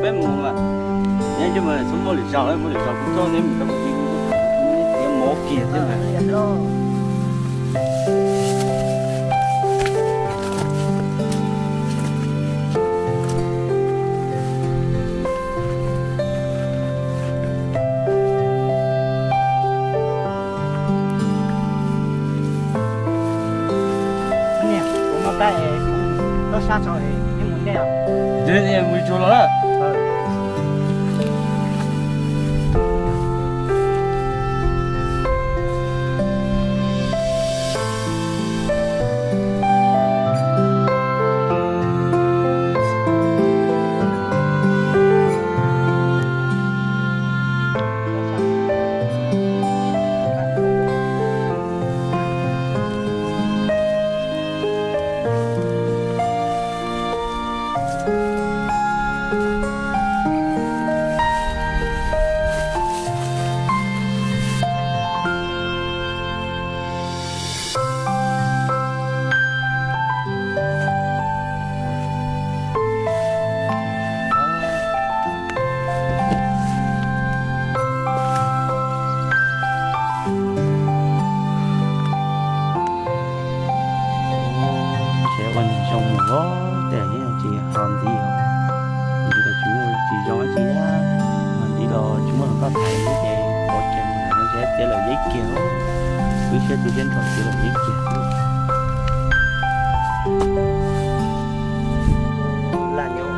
bé mồm mà nhưng chứ mà sống mua lì xào ấy mua lì xào cũng cho nên mình đâu có gì cái mỏ kia thế mà đây nó xa rồi nhưng muốn đây à thế thì em mới cho nó đó tôi dân thôi chỉ là những chuyện là nhau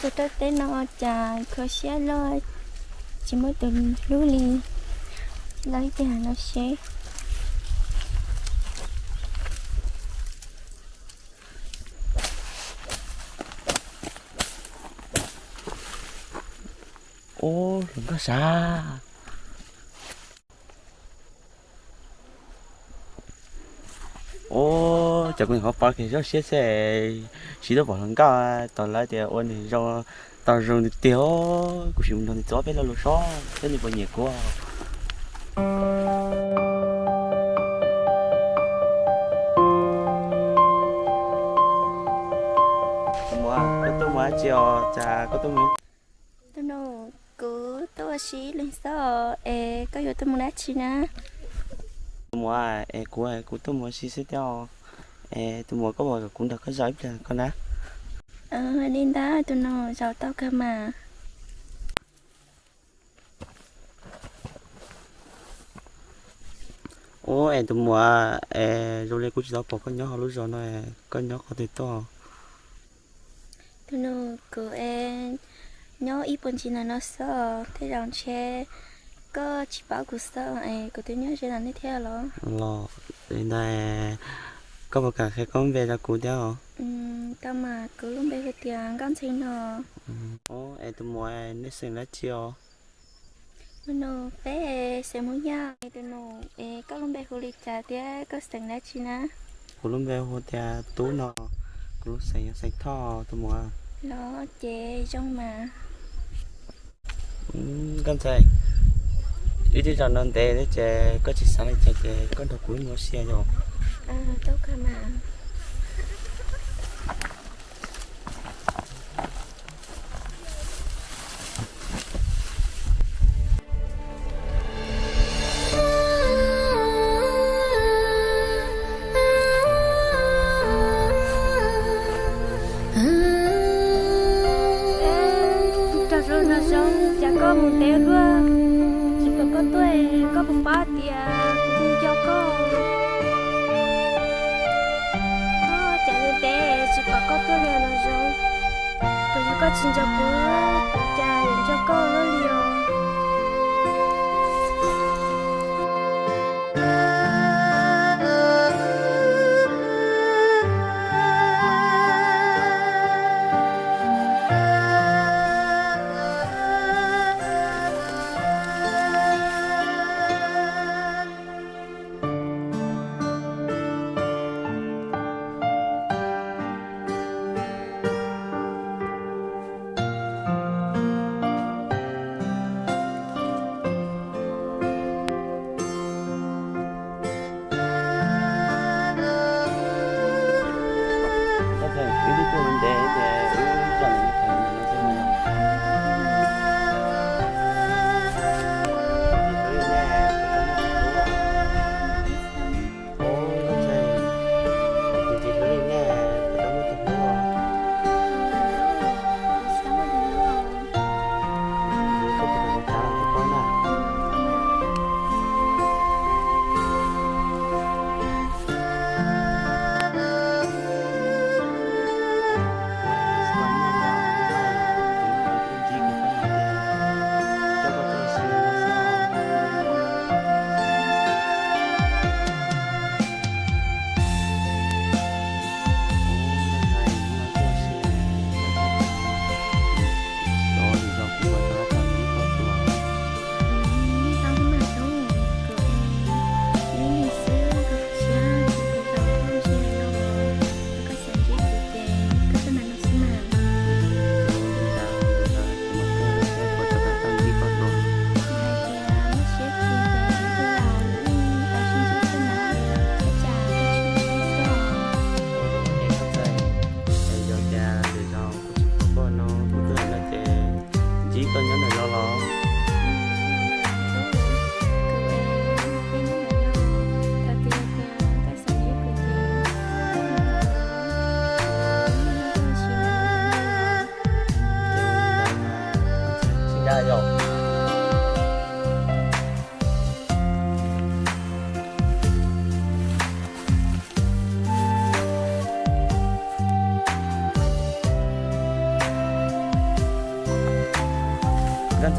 tôi tới tên nó chả có xe lo chỉ mới từ lú li lấy cái hàng nó xe ô đừng có xa ô chắc mình học bao thì rất xe chỉ được bảo lần cao toàn lại thì ôn thì do tao rồi thì tiêu của chúng nó thì gió bé là lúa xó thế thì bao nhiêu quá tôi mua chiều cha có tôi muốn tôi nói cứ tôi xí lên sao có yêu tôi muốn ăn chi nè mua của tôi mua xí xí theo tôi mua có bao cũng được có giỏi là con á nên đó tôi nói giàu tao cơ mà ô em tôi mua rồi lấy cũng chỉ đó bỏ con nhỏ họ lúc rồi nó con nhỏ có thể to tôi nói cứ nhỏ ít bốn chín là nó sợ thế rằng che có chỉ bảo của sợ của tôi nhớ chỉ là như thế lo đến đây có một cả khi con về là cụ đeo tao mà cứ lúc bé cái tiền con xin nó ô em tôi mua nếp xương lá chiều nó bé sẽ muốn nhau tôi nó có lúc bé hồ lịch trà tía có sành lá chi nè cụ lúc về hồ tia tú nó cụ lúc xanh thò tôi mua nó chè trong mà con thấy ít đi chọn non tê đấy chè có chỉ sáng này chè con đầu cuối mua xe rồi đâu cơ mà có một té luôn chỉ có tuổi có một bát thì cũng cho chẳng nên té chỉ có tuổi là nó rồi bây giờ có xin cho cô cha cho cô nó liều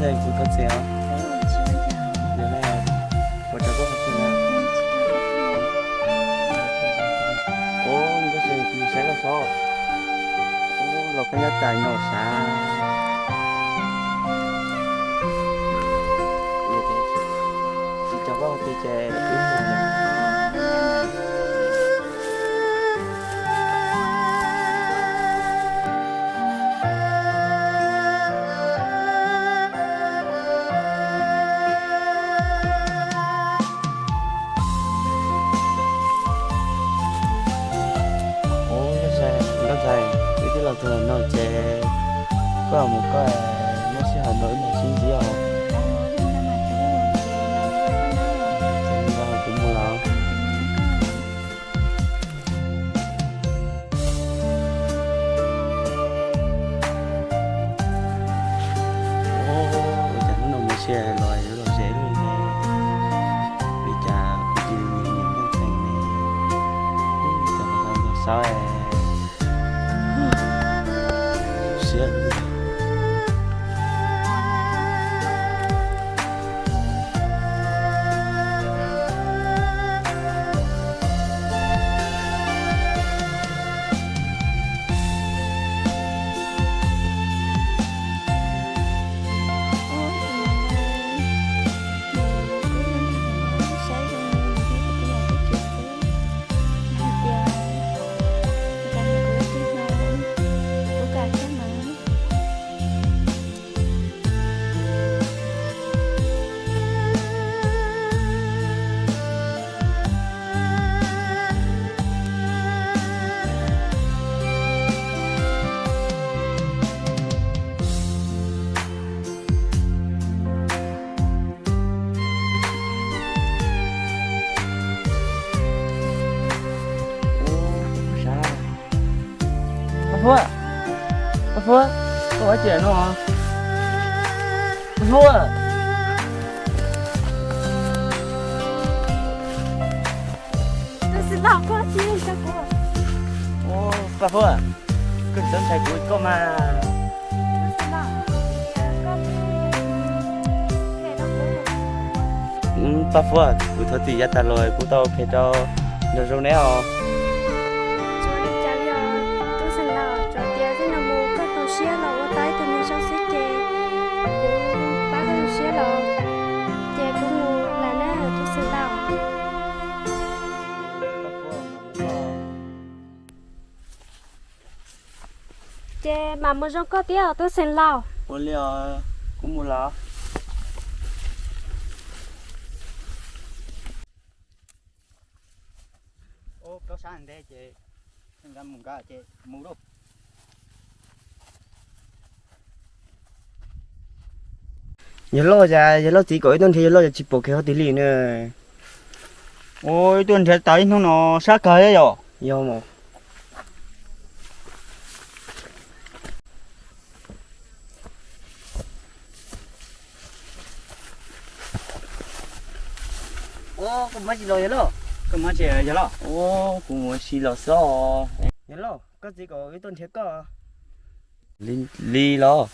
xe cũng có xe không? Nếu này có cháu có xe nào? Ô, cái xe thì sẽ là sao? Ô, là cái nhất tài nhỏ xa. Chị cháu có thì trẻ ướm một lần. Thường nó chế có một cái nó sẽ Hà Nội mà xin gì không? Xin vào cũng mua lắm. Ô, chẳng nó mua xe loại nó dễ luôn nè. Vì chả có gì nhiều những cái thành này. Chả có sao em. Phua, có ai chuyện không? Phua. Tôi xin lỗi có chuyện sao cô? Ô, Phua, cứ sớm chạy cuối có mà. Tôi xin lỗi. Phua, buổi tối thì ra ta rồi, buổi tối phải cho nó rau nè hả? Chè mà mua rau có tía tôi xin lỗi. Ủa liệu cũng mua lắm. Ô, có sáng đây chị. Mình làm một cái chị mua đâu. Giờ lo chỉ có tuần thì lo chỉ bộ cái tí lì nữa. Ôi, tuần thế tới nó sát cây rồi. Yo mà. Ô, cũng mấy gì rồi lo? Cái mà chị vậy lo. Ô, cũng mấy gì lo sao? Lo, có chỉ có cái tuần thế có. Li lo.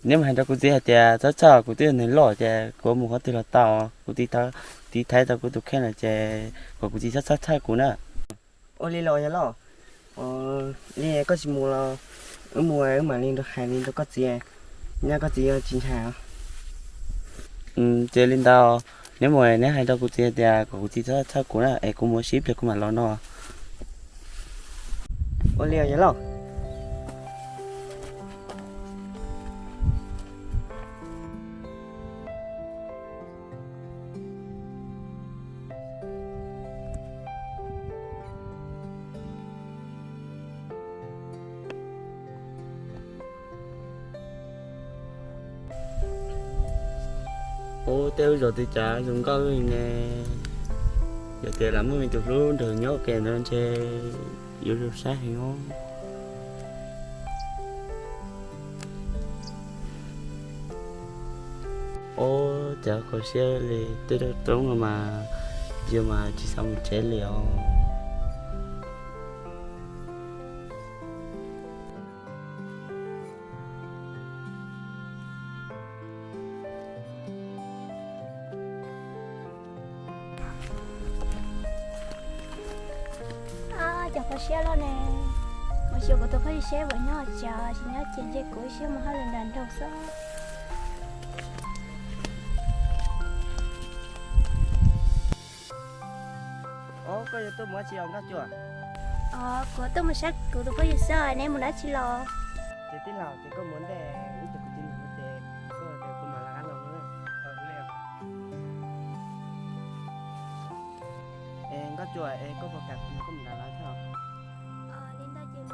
Nếu mà hành ra cô tí hạt chè rất sợ cô tí này lỏ chè có một cái tí là tàu cô tí thấy tao cô tụi khen là chè của cô tí rất rất thay cô nè. Ô li lo vậy lo. Li có chỉ mua là ở mua mà li được hai li được có gì nha có gì chính hả? Chè lên tao nếu mà nếu hành ra cô tí hạt chè của cô tí rất thay cô nè cô mua ship để cô mà lo nó. Ô li vậy lo. Ô tiêu rồi thì chả dùng có cái nè giờ tiền làm mới mình chụp luôn thường nhớ kèm lên xe yêu được sát thì ngon. Ô chả có xe thì tới đó trốn rồi mà giờ mà chỉ xong mình chế liệu. chẳng phải xe lo nè mà chiều của tôi phải xe với nhau chờ chỉ nhớ chuyện chơi cuối xe mà hai lần đàn đầu sao có gì tôi mới chỉ ông các chùa của tôi mà sách của tôi phải xe anh em muốn đã chỉ lo chỉ tin là chỉ có muốn để ít được tin là để có để cũng mà là ăn lòng nữa liệu em các chùa em có một cặp cũng cũng là nói theo lên đó chơi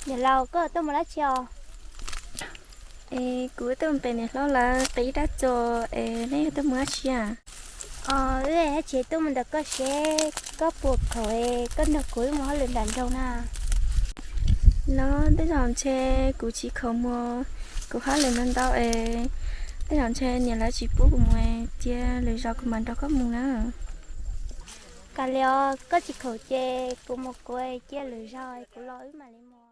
nhà lâu có tôi mà đã cho cuối tuần bên này nó là tí đã cho này tôi mới chia đây chị tôi mình đã có xe có buộc khỏi có được cuối mà lên đàn đâu nè nó tới dòng xe của chị không mua của họ lên lên đâu tới dòng xe nhà là chị bố của mình chia lấy rau của mình đâu có mua nữa cả leo có chị khẩu chè của một cô chia lấy rau của lối mà lấy mua